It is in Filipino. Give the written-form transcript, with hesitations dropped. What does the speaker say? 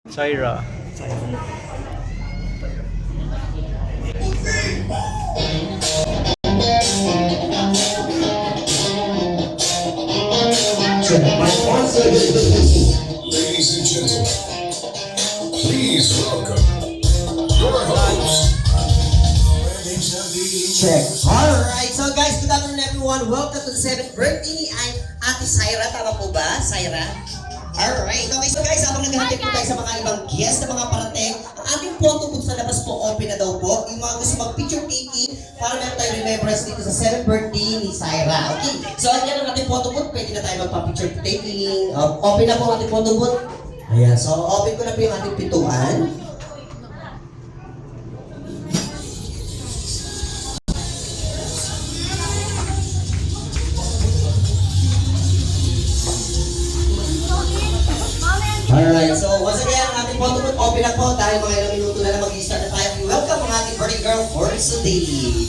Syra. Ladies and gentlemen, please welcome your host. Check. Alright, so guys, good afternoon everyone. Welcome to the 7th birthday ni Ate Syra. Tama po ba, Syra? Alright, okay, so guys, habang naghahatid po tayo sa mga ibang guest na mga parating, ang ating photo booth sa labas po, open na daw po. Yung mga gusto mag-picture taking, para meron tayo remembrance dito sa 7th birthday ni Syra. Okay, so yan ang ating photo booth. Pwede na tayo magpa-picture taking. Open na po ang ating photo booth. Ayan, so open ko na po yung ating pintuan. Alright, so once again, ang ating photo booth open na po dahil mga ilang minuto na lang mag-i-start na tayo. Welcome ang ating birthday girl for today.